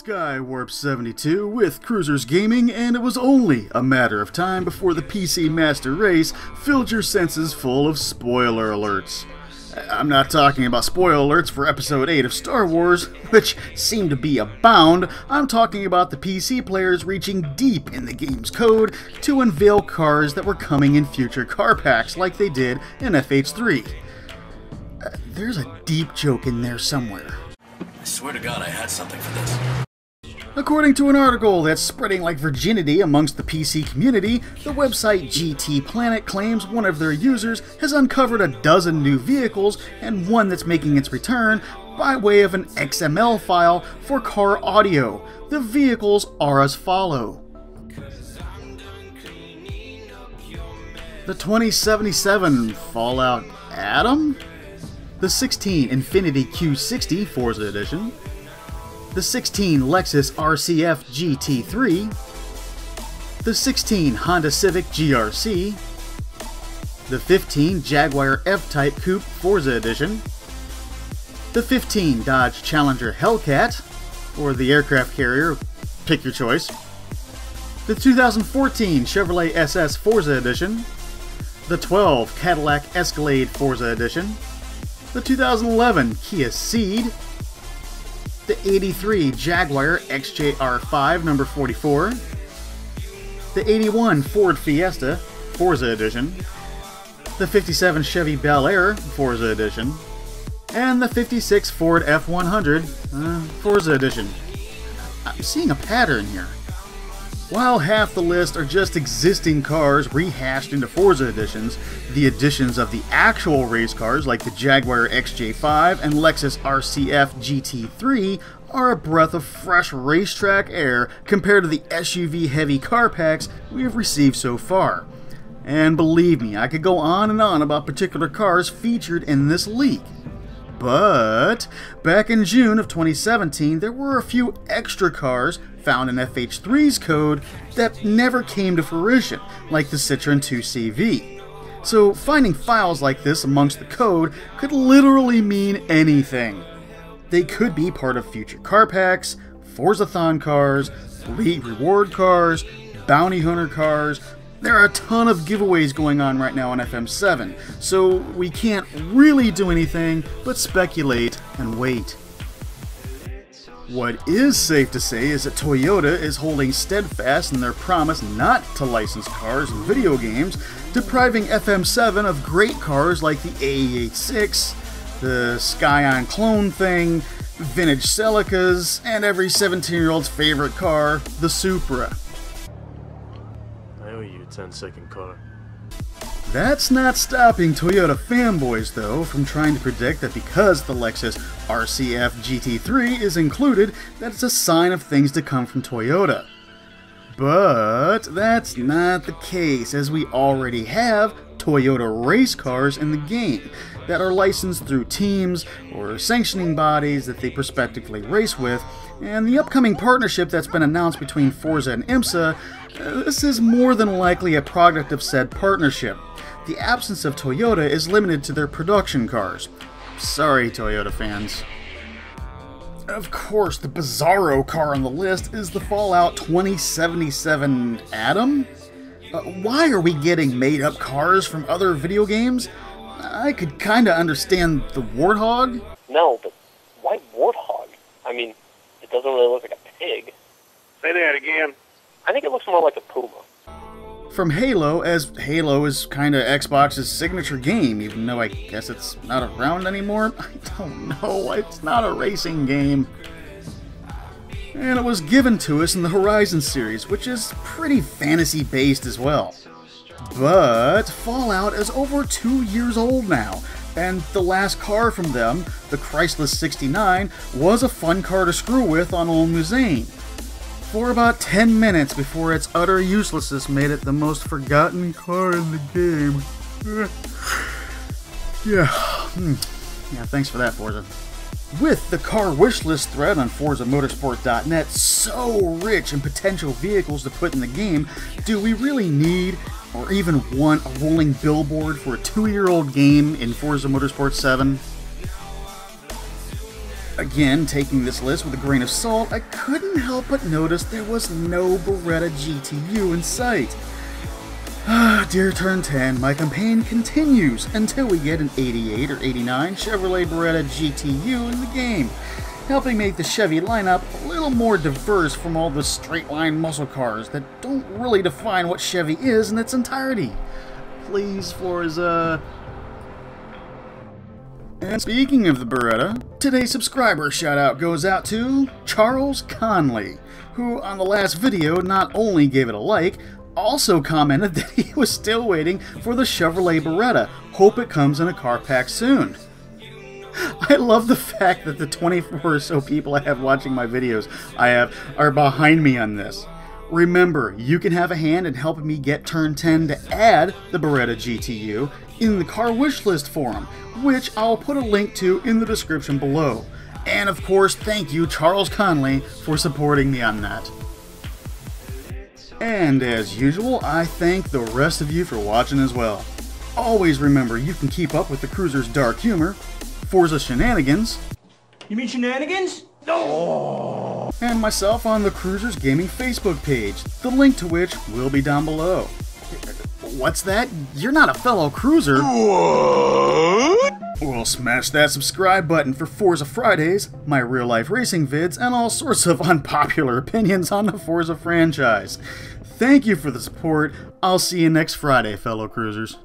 Skywarp72 with Cruizers Gaming, and it was only a matter of time before the PC Master Race filled your senses full of spoiler alerts. I'm not talking about spoiler alerts for Episode 8 of Star Wars, which seem to be abound. I'm talking about the PC players reaching deep in the game's code to unveil cars that were coming in future car packs like they did in FH3. There's a deep joke in there somewhere. I swear to God I had something for this. According to an article that's spreading like virginity amongst the PC community, the website GT Planet claims one of their users has uncovered a dozen new vehicles and one that's making its return by way of an XML file for car audio. The vehicles are as follow. The 2077 Fallout Atom? The 16 Infiniti Q60 Forza Edition, the 16 Lexus RCF GT3, the 16 Honda Civic GRC, the 15 Jaguar F-Type Coupe Forza Edition, the 15 Dodge Challenger Hellcat, or the aircraft carrier, pick your choice, the 2014 Chevrolet SS Forza Edition, the 12 Cadillac Escalade Forza Edition, the 2011 Kia Ceed, the 83 Jaguar XJR5 number 44, the 81 Ford Fiesta Forza Edition, the 57 Chevy Bel Air Forza Edition, and the 56 Ford F100 Forza Edition. I'm seeing a pattern here. While half the list are just existing cars rehashed into Forza editions, the additions of the actual race cars like the Jaguar XJ5 and Lexus RCF GT3 are a breath of fresh racetrack air compared to the SUV-heavy car packs we have received so far. And believe me, I could go on and on about particular cars featured in this leak. But back in June of 2017, there were a few extra cars found in FH3's code that never came to fruition, like the Citroen 2CV. So finding files like this amongst the code could literally mean anything. They could be part of future car packs, Forzathon cars, Elite Reward cars, Bounty Hunter cars. There are a ton of giveaways going on right now on FM7, so we can't really do anything but speculate and wait. What is safe to say is that Toyota is holding steadfast in their promise not to license cars in video games, depriving FM7 of great cars like the AE86, the Scion clone thing, vintage Celicas, and every 17-year-old's favorite car, the Supra. I owe you a 10-second car. That's not stopping Toyota fanboys, though, from trying to predict that because the Lexus RCF GT3 is included, that it's a sign of things to come from Toyota. But that's not the case, as we already have Toyota race cars in the game that are licensed through teams or sanctioning bodies that they prospectively race with, and the upcoming partnership that's been announced between Forza and IMSA, this is more than likely a product of said partnership. The absence of Toyota is limited to their production cars. Sorry, Toyota fans. Of course, the bizarro car on the list is the Fallout 2077 Atom. Why are we getting made-up cars from other video games? I could kinda understand the Warthog. No, but why Warthog? I mean, it doesn't really look like a pig. Say that again. I think it looks more like a puma. From Halo, as Halo is kinda Xbox's signature game, even though I guess it's not around anymore. I don't know, it's not a racing game. And it was given to us in the Horizon series, which is pretty fantasy-based as well. But Fallout is over 2 years old now, and the last car from them, the Chrysler 69, was a fun car to screw with on Old Muzane. For about 10 minutes before its utter uselessness made it the most forgotten car in the game. Yeah, thanks for that, Forza. With the car wishlist thread on ForzaMotorsport.net so rich in potential vehicles to put in the game, do we really need or even want a rolling billboard for a 2-year-old game in Forza Motorsport 7? Again, taking this list with a grain of salt, I couldn't help but notice there was no Beretta GTU in sight. Dear Turn 10, my campaign continues until we get an 88 or 89 Chevrolet Beretta GTU in the game, helping make the Chevy lineup a little more diverse from all the straight-line muscle cars that don't really define what Chevy is in its entirety. Please, Forza. And speaking of the Beretta, today's subscriber shout-out goes out to Charles Conley, who on the last video not only gave it a like, also commented that he was still waiting for the Chevrolet Beretta. Hope it comes in a car pack soon. I love the fact that the 24 or so people I have watching my videos are behind me on this. Remember, you can have a hand in helping me get Turn 10 to add the Beretta GTU in the car wish list forum, which I'll put a link to in the description below. And of course, thank you, Charles Conley, for supporting me on that. And as usual, I thank the rest of you for watching as well. Always remember, you can keep up with the Cruiser's dark humor, Forza shenanigans. You mean shenanigans? No! And myself on the Cruisers Gaming Facebook page, the link to which will be down below. What's that? You're not a fellow cruiser. What? Well, smash that subscribe button for Forza Fridays, my real-life racing vids, and all sorts of unpopular opinions on the Forza franchise. Thank you for the support. I'll see you next Friday, fellow cruisers.